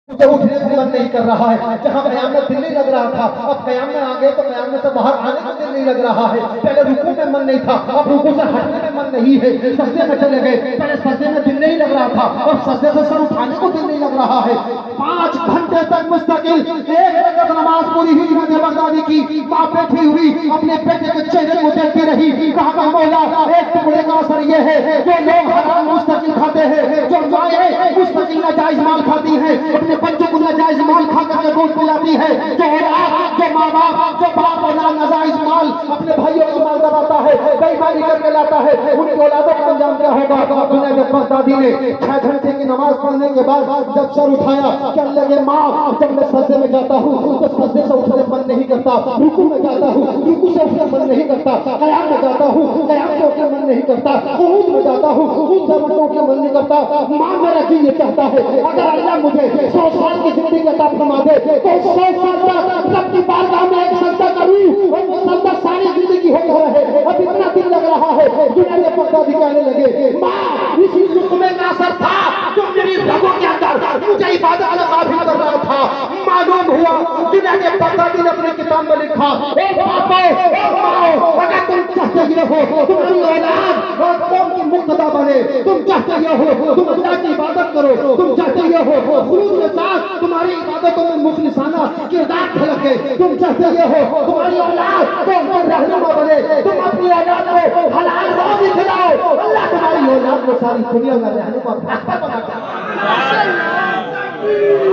مجھے اٹھنے کو من نہیں کر رہا ہے. جہاں قیام میں دل نہیں لگ رہا تھا, اب قیام میں آ گئے تو قیام میں سے باہر آنے کو دل نہیں لگ رہا ہے. پہلے رکوع میں من نہیں تھا, اب رکوع سے ہٹنے میں من نہیں ہے. سجدے میں چلے گئے, پہلے سجدے میں دل نہیں لگ رہا تھا, اب سجدے سے سر اٹھانے کو دل نہیں لگ رہا ہے. 5 گھنٹے تک مستقل ایک رکعت نماز پوری ہوئی جنید بغدادی کی. ماں بیٹھی ہوئی اپنے بیٹے کے چہرے کو دیکھتی رہی. کہا کہ مولا, ایک ٹکڑے کا اثر یہ ہے جو لوگ حرام مستقل کھاتے ہیں, جو مائیں مستقل ناجائز مال کھاتی ہیں, اپنے بچوں کو ناجائز مال کھا کر کے گود پلاتی ہے, جو اولاد, جو ماں باپ, جو باپ اولاد ناجائز مال اپنے بھائیوں کو مال دباتا ہے, بے ایمانی کر کے لاتا ہے, ان کی اولادوں کا انجام کیا ہوگا؟ جنید بغدادی نے 6 گھنٹے کی نماز پڑھنے کے بعد جب سر اٹھایا, کہنے لگے ماں, جب میں سجدے میں جاتا ہوں تو سجدے سے اٹھنے من نہیں کرتا, رکوع میں جاتا ہوں رکوع سے اٹھنے من نہیں کرتا, قیام میں جاتا ہوں قیام سے اٹھنے من نہیں کرتا, قعود میں جاتا ہوں قعود سے اٹھنے کے من نہیں کرتا. ماں میرا جی یہ چاہتا ہے اگر اللہ مجھے 100 سال کی زندگی عطا فرما دے تو 100 سال تک رب کی بارگاہ میں ایک سجدہ کروں, اور وہ سجدہ ساری زندگی ہو رہے. اب اتنا دل لگ رہا ہے. جنید بغدادی کہنے لگے ماں, اسی لقمے کا اثر تھا جو میری رگوں کے اندر مجھے عبادت کا قابل کر رہا تھا. معلوم ہوا جنید بغدادی نے اپنی کتاب میں لکھا, اے باپو, اے ماؤ, اگر تم چاہتے یہ ہو تمہاری اولاد اور قوم کی مقتدا بنے, تم چاہتے یہ ہو تم اللہ کی عبادت کرو, تم چاہتے یہ ہو خلوص کے ساتھ تمہاری عبادتوں میں مخلصانہ کردار جھلکے, تم چاہتے یہ ہو تمہاری اولاد قوم کا رہنما بنے, تم اپنی اولاد کو حلال روزی کھلاؤ, اللہ تمہاری اولاد کو ساری دنیا میں رہنے کا راستہ بنا دے.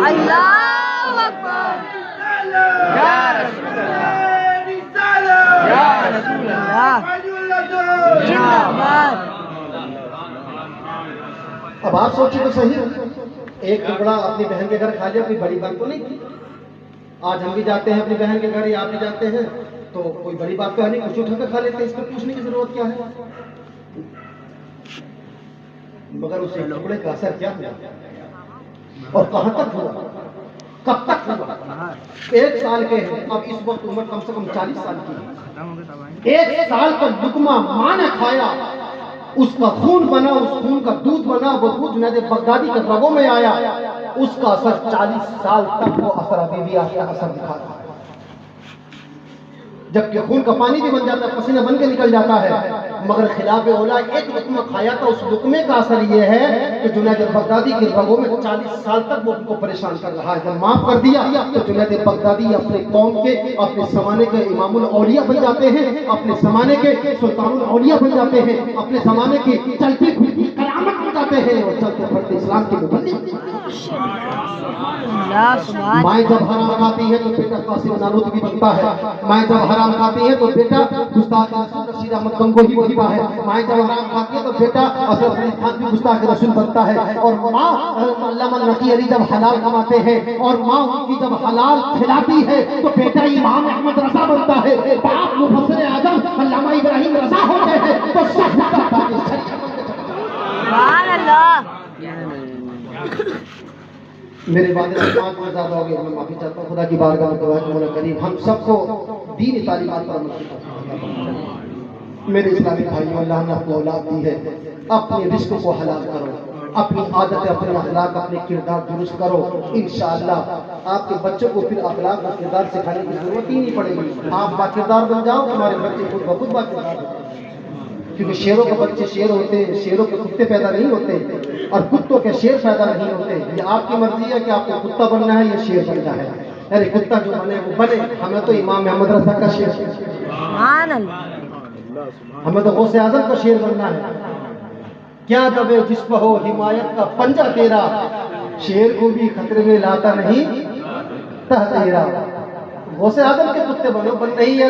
اللہ اکبر. یا رسول اللہ, یا رسول اللہ, زندہ باد. اب آپ سوچیں تو صحیح, ایک ٹکڑا اپنی بہن کے گھر کھا لیا, کوئی بڑی بات تو نہیں تھی. آج ہم بھی جاتے ہیں اپنی بہن کے گھر, یا آپ بھی جاتے ہیں, تو کوئی بڑی بات تو ہے نہیں, کچھ اٹھا کر کھا لیتے ہیں, اس میں پوچھنے کی ضرورت کیا ہے. مگر اس ایک ٹکڑے کا اثر کیا ہوا اور کہاں تک ہوا, کب تک ہوا؟ 1 سال کے ہیں, اب اس وقت عمر کم سے کم 40 سال کی ہے. 1 سال کا لقمہ ماں نے کھایا, اس کا خون بنا, اس خون کا دودھ بنا, وہ دودھ جنید بغدادی کے رگوں میں آیا, اس کا اثر 40 سال تک وہ اثر ابھی بھی اثر دکھا رہا ہے. جبکہ خون کا پانی بھی بن جاتا ہے, پسینہ بن کے نکل جاتا ہے, مگر خلاف اولا ایک لقمہ کھایا تھا, اس لقمے کا اثر یہ ہے کہ جنید بغدادی کے رگوں میں 40 سال تک وہ ان کو پریشان کر رہا ہے. جب معاف کر دیا تو جنید بغدادی اپنے قوم کے, اپنے زمانے کے امام الاولیاء بن جاتے ہیں, اپنے زمانے کے سلطان الاولیاء بن جاتے ہیں, اپنے زمانے کی چلتی پھرتی کرامت بن جاتے ہیں, اور چلتے پھرتے اسلام کی مبلغ. مائیں جب حرام کھاتی ہے تو بیٹا قاسم نانوتوی بنتا ہے, مائیں جب حرام کھاتی ہے تو بیٹا گستاخ رسول رشید احمد گنگوہی بنتا ہے, مائیں جب حرام کھاتی ہے تو بیٹا اسد علی خان بھی گستاخ رسول بنتا ہے, اور ماں علامہ نقی علی جب حلال کماتے ہیں اور ماں ان کی جب حلال کھلاتی ہے تو بیٹا امام احمد رضا بنتا ہے, باپ مفسر اعظم علامہ ابراہیم رضا ہوتے ہیں, تو سب سبحان اللہ. میرے والد احمد میں زیادہ ہو گئے, میں معافی چاہتا ہوں. خدا کی بارگاہ میں دعا ہے کہ مولا کریم ہم سب کو دینی تعلیمات پر عمل کریں. میرے اسلامی بھائیوں, اللہ نے اپنی اولاد دی ہے, اپنے رزق کو حلال کرو, اپنی عادت, اپنے اخلاق, اپنے کردار درست کرو. انشاءاللہ آپ کے بچوں کو پھر اخلاق اور کردار سکھانے کی ضرورت ہی نہیں پڑے گی. آپ با کردار بن جاؤ, تمہارے بچے خود بخود با کردار بن جائیں. کیونکہ شیروں کے بچے شیر ہوتے ہیں, شیروں کے کتے پیدا نہیں ہوتے, اور کتوں کے شیر پیدا نہیں ہوتے. یہ آپ کی مرضی ہے کہ آپ کو کتا بننا ہے یا شیر بننا ہے. ارے کتا جو بنے وہ بنے, ہمیں تو امام احمد رضا کا شیر, سبحان اللہ, ہمیں تو غوث اعظم کا شیر بننا ہے. کیا دبے جس پہ ہو حمایت کا پنجہ تیرا, شیر کو بھی خطرے میں لاتا نہیں تہ تیرا. غوث اعظم کے کتے بنو, بن نہیں ہے